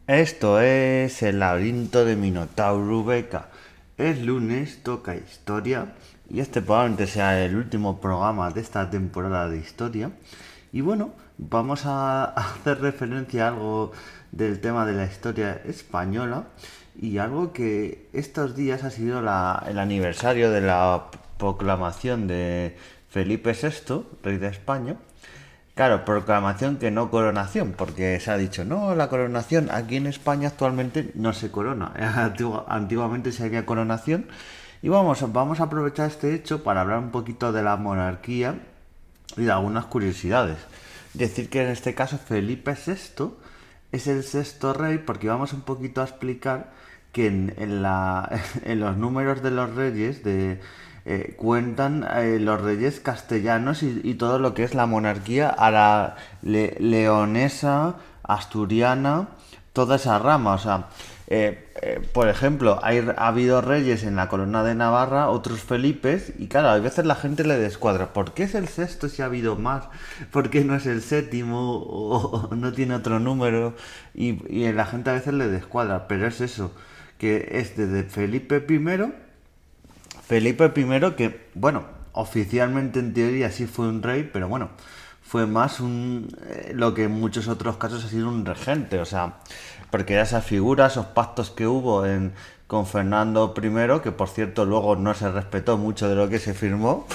Esto es el laberinto de Minotauro Beca. Es lunes, toca historia y este probablemente sea el último programa de esta temporada de historia. Y bueno, vamos a hacer referencia a algo del tema de la historia española y algo que estos días ha sido el aniversario de la proclamación de Felipe VI, rey de España. Claro, proclamación que no coronación, porque se ha dicho, no, la coronación aquí en España actualmente no se corona. Antiguamente se haría coronación. Y vamos a aprovechar este hecho para hablar un poquito de la monarquía y de algunas curiosidades. Decir que en este caso Felipe VI es el sexto rey, porque vamos un poquito a explicar que en los números de los reyes cuentan los reyes castellanos y todo lo que es la monarquía a la leonesa, asturiana, toda esa rama. O sea, por ejemplo, ha habido reyes en la corona de Navarra, otros Felipes, y claro, a veces la gente le descuadra. ¿Por qué es el sexto si ha habido más? ¿Por qué no es el séptimo o no tiene otro número? Y la gente a veces le descuadra, pero es eso, que es desde Felipe I que, bueno, oficialmente en teoría sí fue un rey, pero bueno, fue más lo que en muchos otros casos ha sido un regente, o sea, porque era esa figura, esos pactos que hubo con Fernando I, que por cierto luego no se respetó mucho de lo que se firmó.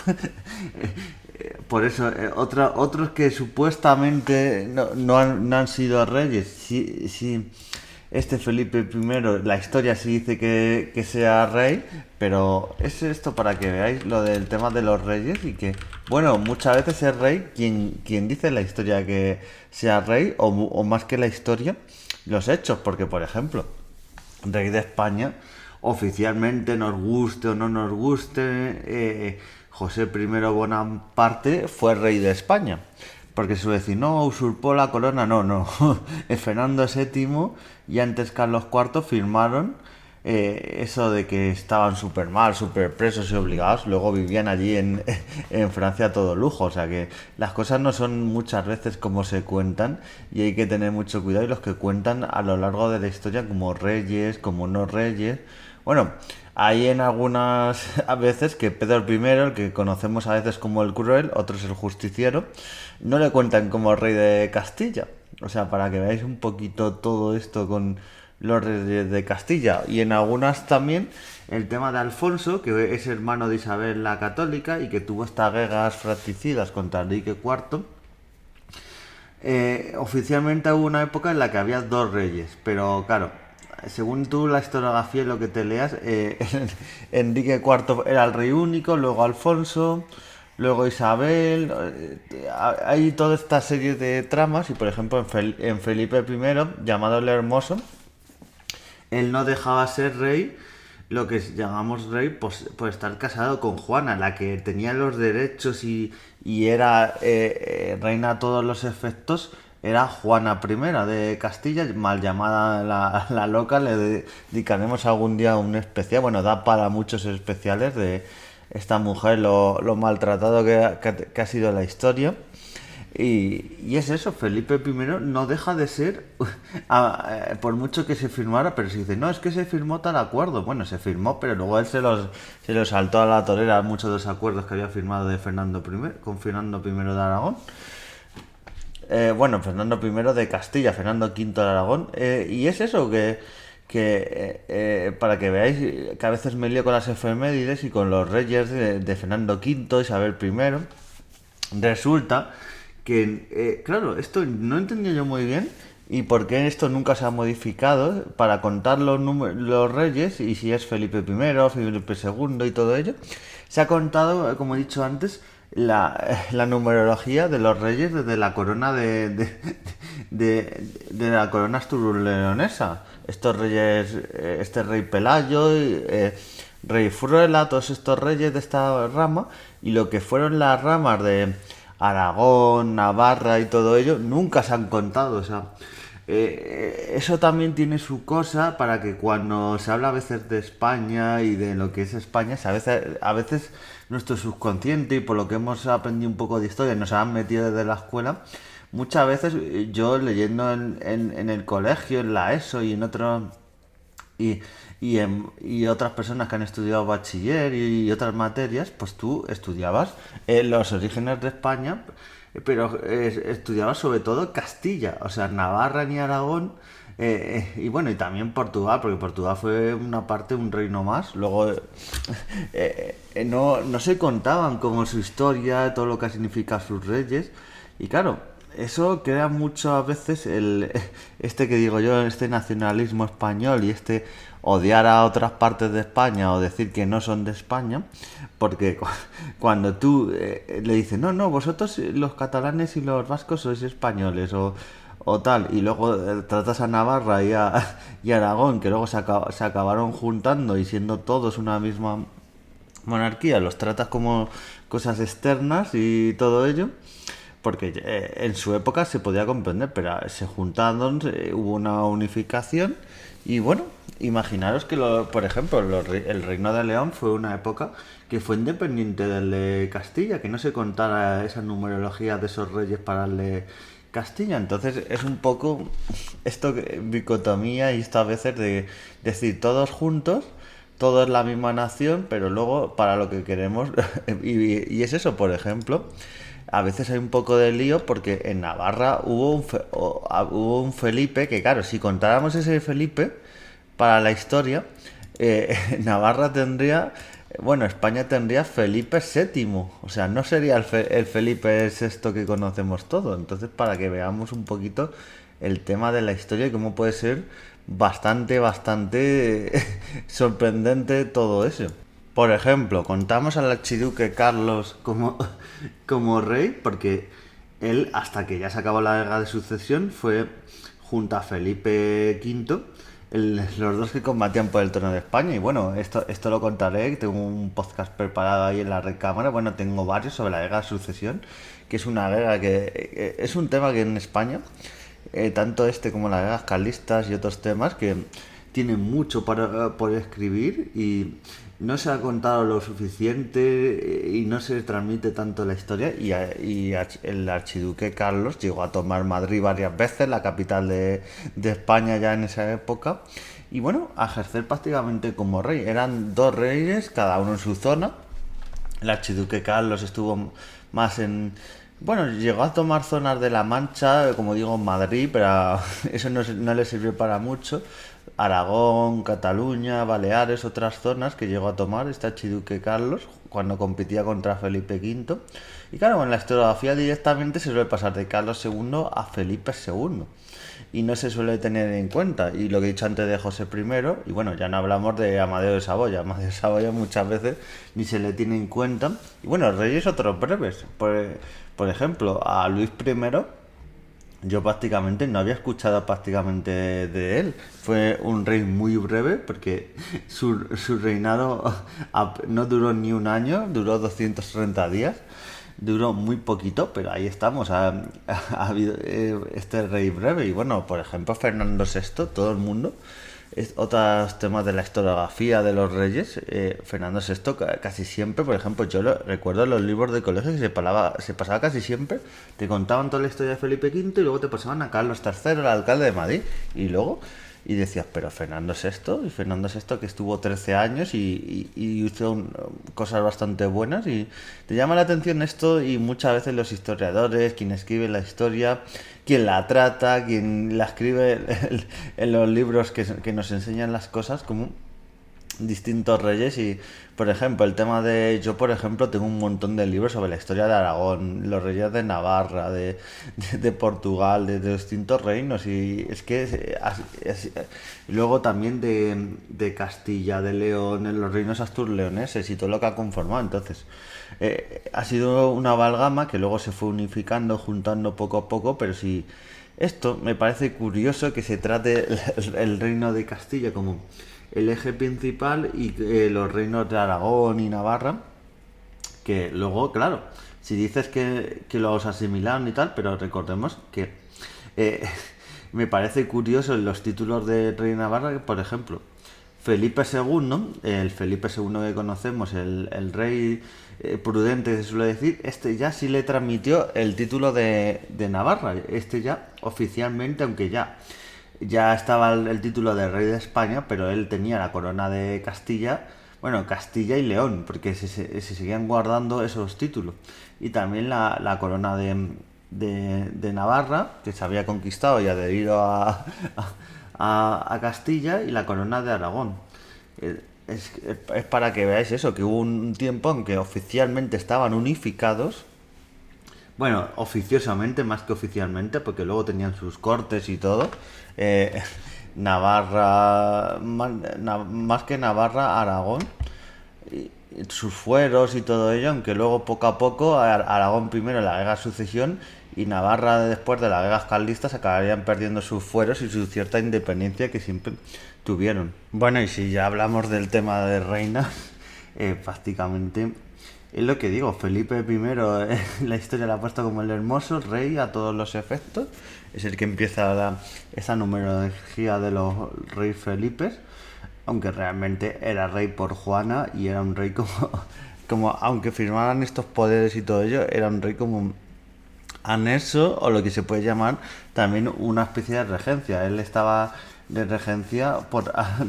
Por eso, otros que supuestamente no han sido reyes, sí, sí, este Felipe I, la historia sí dice que sea rey, pero es esto para que veáis lo del tema de los reyes y que, bueno, muchas veces es rey quien dice en la historia que sea rey, o más que la historia, los hechos, porque por ejemplo, rey de España, oficialmente nos guste o no nos guste, José I Bonaparte fue rey de España. Porque suele decir, no, usurpó la corona, no, no. Fernando VII y antes Carlos IV firmaron eso de que estaban súper mal, súper presos y obligados, luego vivían allí en Francia a todo lujo, o sea que las cosas no son muchas veces como se cuentan y hay que tener mucho cuidado y los que cuentan a lo largo de la historia como reyes, como no reyes, bueno, hay en algunas a veces que Pedro I, el que conocemos a veces como el cruel, otros el justiciero, no le cuentan como rey de Castilla. O sea, para que veáis un poquito todo esto con los reyes de Castilla. Y en algunas también el tema de Alfonso, que es hermano de Isabel la Católica y que tuvo estas guerras fratricidas contra Enrique IV. Oficialmente hubo una época en la que había dos reyes, pero claro, según tú la historiografía y lo que te leas, Enrique IV era el rey único, luego Alfonso, luego Isabel, hay toda esta serie de tramas y por ejemplo en Felipe I, llamado el Hermoso, él no dejaba ser rey, lo que llamamos rey, pues, por estar casado con Juana, la que tenía los derechos y era reina a todos los efectos, era Juana I de Castilla, mal llamada la loca, le dedicaremos algún día un especial, bueno, da para muchos especiales de esta mujer, lo maltratado que ha sido la historia. Y es eso, Felipe I no deja de ser, por mucho que se firmara, pero se dice, no, es que se firmó tal acuerdo. Bueno, se firmó, pero luego él se los saltó a la torera muchos de los acuerdos que había firmado con Fernando I de Aragón. Bueno, Fernando I de Castilla, Fernando V de Aragón. Y es eso, para que veáis que a veces me lío con las efemérides y con los reyes de Fernando V, Isabel I. Resulta que, claro, esto no entendía yo muy bien y por qué esto nunca se ha modificado para contar los reyes y si es Felipe I, Felipe II y todo ello. Se ha contado, como he dicho antes, la numerología de los reyes desde la corona de la corona asturo-leonesa. Estos reyes, este rey Pelayo, rey Fruela, todos estos reyes de esta rama y lo que fueron las ramas de Aragón, Navarra y todo ello, nunca se han contado. O sea, eso también tiene su cosa para que cuando se habla a veces de España y de lo que es España, a veces nuestro subconsciente y por lo que hemos aprendido un poco de historia, nos han metido desde la escuela, muchas veces yo leyendo en el colegio, en la ESO y en otros y, y otras personas que han estudiado bachiller y otras materias, pues tú estudiabas los orígenes de España, pero estudiabas sobre todo Castilla, o sea, Navarra ni Aragón, y bueno, y también Portugal, porque Portugal fue una parte, un reino más. Luego no se contaban como su historia, todo lo que significa sus reyes, y claro, eso crea muchas veces este que digo yo, este nacionalismo español y este odiar a otras partes de España o decir que no son de España, porque cuando tú le dices, no, no, vosotros los catalanes y los vascos sois españoles o tal, y luego tratas a Navarra y Aragón, que luego se acabaron juntando y siendo todos una misma monarquía, los tratas como cosas externas y todo ello, porque en su época se podía comprender, pero se juntaron, hubo una unificación y bueno, imaginaros que, por ejemplo, el Reino de León fue una época que fue independiente del de Castilla, que no se contara esa numerología de esos reyes para el de Castilla. Entonces es un poco esto, dicotomía y esto a veces de decir todos juntos, todo es la misma nación, pero luego para lo que queremos, y es eso, por ejemplo, a veces hay un poco de lío porque en Navarra hubo un Felipe, que claro, si contáramos ese Felipe para la historia, Navarra tendría, bueno, España tendría Felipe VII, o sea, no sería el Felipe VI que conocemos todos. Entonces, para que veamos un poquito el tema de la historia y cómo puede ser bastante sorprendente todo eso. Por ejemplo, contamos al archiduque Carlos como rey porque él, hasta que ya se acabó la guerra de sucesión, fue junto a Felipe V los dos que combatían por el trono de España. Y bueno, esto lo contaré, tengo un podcast preparado ahí en la recámara, bueno, tengo varios sobre la guerra de sucesión, que es una guerra que es un tema que en España, tanto este como las guerras carlistas y otros temas, que tienen mucho por escribir y no se ha contado lo suficiente y no se transmite tanto la historia el archiduque Carlos llegó a tomar Madrid varias veces, la capital de España ya en esa época, y bueno, a ejercer prácticamente como rey. Eran dos reyes, cada uno en su zona. El archiduque Carlos estuvo más en... Bueno, llegó a tomar zonas de La Mancha, como digo, en Madrid, pero eso no le sirvió para mucho. Aragón, Cataluña, Baleares, otras zonas que llegó a tomar este archiduque Carlos cuando competía contra Felipe V. Y claro, en la historiografía directamente se suele pasar de Carlos II a Felipe II. Y no se suele tener en cuenta. Y lo que he dicho antes de José I, y bueno, ya no hablamos de Amadeo de Saboya. Amadeo de Saboya muchas veces ni se le tiene en cuenta. Y bueno, reyes otros breves. Por ejemplo, a Luis I, yo prácticamente no había escuchado prácticamente de él. Fue un rey muy breve porque su reinado no duró ni un año, duró 230 días. Duró muy poquito, pero ahí estamos. Ha habido este rey breve. Y bueno, por ejemplo, Fernando VI, todo el mundo. Otros temas de la historiografía de los reyes. Fernando VI casi siempre, por ejemplo, recuerdo en los libros de colegio que se pasaba casi siempre. Te contaban toda la historia de Felipe V y luego te pasaban a Carlos III, el alcalde de Madrid. Y luego... Y decías, pero Fernando VI, y Fernando VI que estuvo 13 años y hizo cosas bastante buenas, y te llama la atención esto, y muchas veces los historiadores, quien escribe la historia, quien la trata, quien la escribe en los libros que nos enseñan las cosas, como distintos reyes. Y por ejemplo el tema de yo por ejemplo tengo un montón de libros sobre la historia de Aragón, los reyes de Navarra, de Portugal, de distintos reinos, y es que luego también de Castilla, de León, en los reinos asturleoneses y todo lo que ha conformado. Entonces ha sido una amalgama que luego se fue unificando, juntando poco a poco, pero sí, esto me parece curioso que se trate el reino de Castilla como el eje principal y los reinos de Aragón y Navarra, que luego, claro, si dices que los asimilaron y tal, pero recordemos que eh, me parece curioso en los títulos de rey de Navarra que, por ejemplo, Felipe II, el Felipe II que conocemos, el rey prudente, se suele decir, este ya sí le transmitió el título de Navarra. Este ya oficialmente, aunque ya estaba el título de rey de España, pero él tenía la corona de Castilla, bueno, Castilla y León, porque se seguían guardando esos títulos. Y también la corona de Navarra, que se había conquistado y adherido a Castilla, y la corona de Aragón. Es para que veáis eso, que hubo un tiempo en que oficialmente estaban unificados, bueno, oficiosamente más que oficialmente, porque luego tenían sus cortes y todo. eh, Navarra, más que Navarra, Aragón, y sus fueros y todo ello, aunque luego poco a poco Aragón primero en la guerra de sucesión y Navarra después de las guerras carlistas acabarían perdiendo sus fueros y su cierta independencia que siempre tuvieron. Bueno, y si ya hablamos del tema de reinas, prácticamente es lo que digo, Felipe I, la historia la ha puesto como el hermoso rey a todos los efectos, es el que empieza esa numerología de los reyes Felipes, aunque realmente era rey por Juana y era un rey como aunque firmaran estos poderes y todo ello, era un rey como anexo o lo que se puede llamar también una especie de regencia. Él estaba de regencia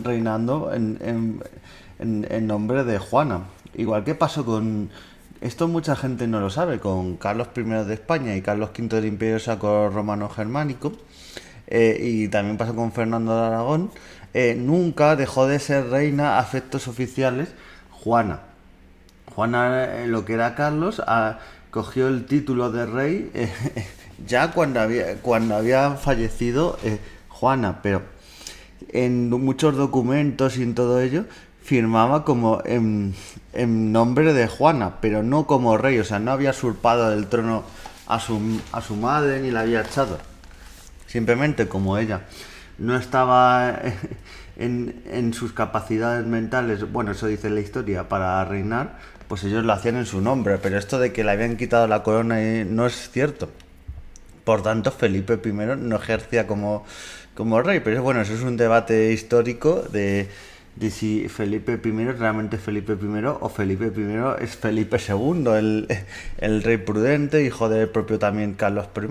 reinando en nombre de Juana. Igual que pasó con... Esto mucha gente no lo sabe, con Carlos I de España y Carlos V del Imperio Sacro-Romano-Germánico, y también pasó con Fernando de Aragón. Nunca dejó de ser reina a efectos oficiales Juana. Juana, lo que era Carlos, cogió el título de rey ya cuando había fallecido Juana, pero en muchos documentos y en todo ello firmaba como en nombre de Juana, pero no como rey, o sea, no había usurpado el trono a su madre ni la había echado. Simplemente como ella no estaba en sus capacidades mentales, bueno, eso dice la historia, para reinar, pues ellos lo hacían en su nombre, pero esto de que le habían quitado la corona no es cierto. Por tanto, Felipe I no ejercía como rey, pero bueno, eso es un debate histórico de si Felipe I es realmente Felipe I o Felipe I es Felipe II, el rey prudente, hijo del propio también Carlos I.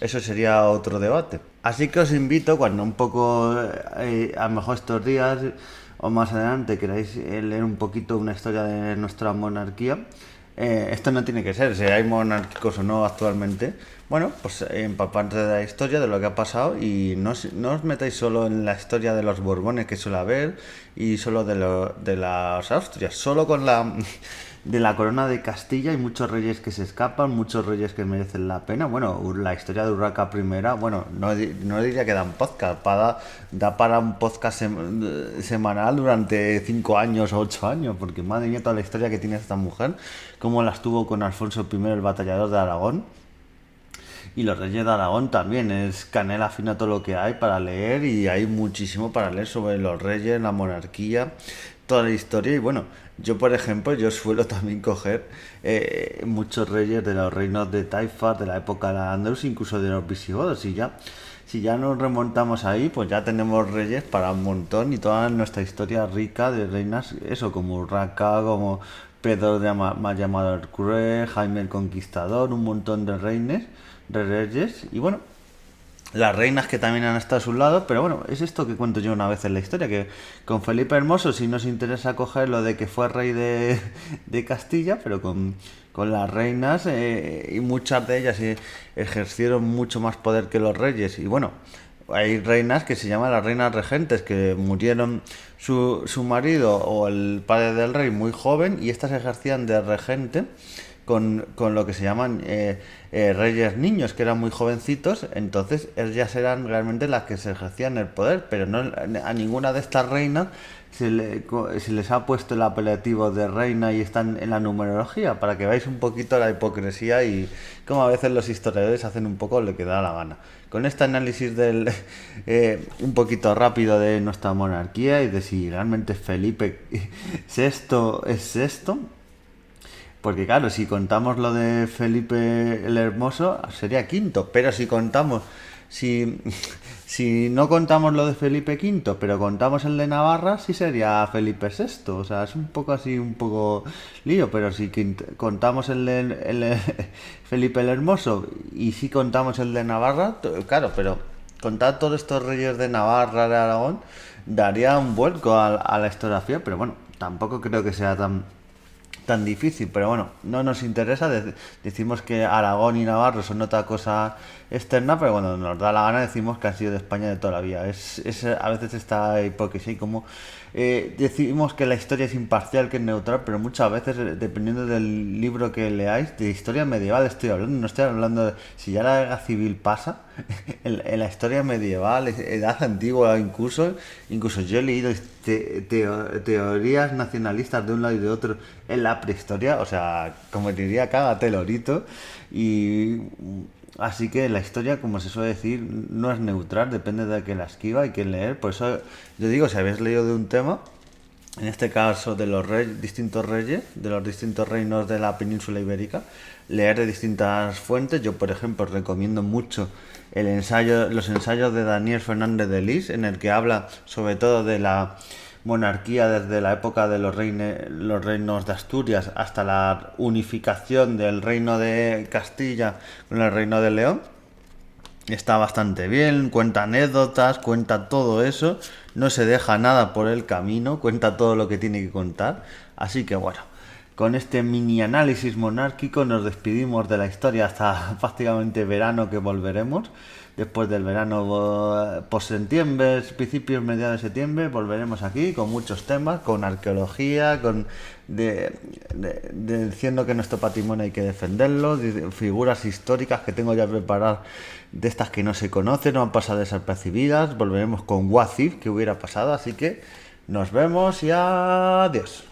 Eso sería otro debate. Así que os invito, cuando un poco, a lo mejor estos días o más adelante queráis leer un poquito una historia de nuestra monarquía, esto no tiene que ser, si hay monárquicos o no actualmente, bueno, pues empaparte de la historia, de lo que ha pasado y no os metáis solo en la historia de los Borbones que suele haber y solo de las Austrias, solo con de la corona de Castilla hay muchos reyes que se escapan, muchos reyes que merecen la pena. Bueno, la historia de Urraca I, bueno, no diría que dan podcast, da para un podcast semanal durante 5 años o 8 años, porque madre mía toda la historia que tiene esta mujer, cómo la estuvo con Alfonso I, el batallador de Aragón. Y los Reyes de Aragón también, es canela fina todo lo que hay para leer y hay muchísimo para leer sobre los reyes, la monarquía, toda la historia. Y bueno, yo por ejemplo, yo suelo también coger muchos reyes de los reinos de Taifas, de la época de Andalus, incluso de los visigodos. Y si ya nos remontamos ahí, pues ya tenemos reyes para un montón y toda nuestra historia rica de reinas, eso, como Urraca, como Pedro más llamado el Cruel, Jaime el Conquistador, un montón de reyes y bueno, las reinas que también han estado a su lado, pero bueno, es esto que cuento yo una vez en la historia, que con Felipe Hermoso sí nos interesa coger lo de que fue rey de Castilla, pero con las reinas, y muchas de ellas ejercieron mucho más poder que los reyes, y bueno, hay reinas que se llaman las reinas regentes, que murieron su marido o el padre del rey muy joven, y estas ejercían de regente con lo que se llaman reyes niños, que eran muy jovencitos. Entonces ellas eran realmente las que se ejercían el poder, pero no a ninguna de estas reinas se les ha puesto el apelativo de reina y están en la numerología, para que veáis un poquito la hipocresía y cómo a veces los historiadores hacen un poco lo que da la gana. Con este análisis un poquito rápido de nuestra monarquía y de si realmente Felipe VI es sexto, porque claro, si contamos lo de Felipe el Hermoso, sería quinto. Pero si contamos si, si no contamos lo de Felipe V, pero contamos el de Navarra, sí sería Felipe VI. O sea, es un poco así, un poco lío, pero si contamos el Felipe el Hermoso y si contamos el de Navarra, claro, pero contar todos estos reyes de Navarra, de Aragón, daría un vuelco a la historiografía, pero bueno, tampoco creo que sea tan difícil, pero bueno, no nos interesa. Decimos que Aragón y Navarro son otra cosa externa, pero cuando nos da la gana decimos que han sido de España de toda la vida. A veces esta hipocresía y como decimos que la historia es imparcial, que es neutral, pero muchas veces, dependiendo del libro que leáis, de historia medieval estoy hablando, no estoy hablando de si ya la guerra civil pasa, en la historia medieval, edad antigua, incluso yo he leído teorías nacionalistas de un lado y de otro en la prehistoria, o sea, como diría, cágate lorito. Y así que la historia, como se suele decir, no es neutral, depende de que la esquiva, hay que leer. Por eso yo digo, si habéis leído de un tema, en este caso de los distintos reyes, de los distintos reinos de la península ibérica, leer de distintas fuentes. Yo, por ejemplo, recomiendo mucho los ensayos de Daniel Fernández de Lis, en el que habla sobre todo de la monarquía desde la época de los reinos de Asturias hasta la unificación del reino de Castilla con el reino de León. Está bastante bien, cuenta anécdotas, cuenta todo eso, no se deja nada por el camino, cuenta todo lo que tiene que contar. Así que bueno, con este mini análisis monárquico nos despedimos de la historia hasta prácticamente verano, que volveremos. Después del verano, por septiembre, principios, mediados de septiembre, volveremos aquí con muchos temas, con arqueología, diciendo que nuestro patrimonio hay que defenderlo, figuras históricas que tengo ya preparadas, de estas que no se conocen, no han pasado desapercibidas. Volveremos con What If, que hubiera pasado, así que nos vemos y adiós.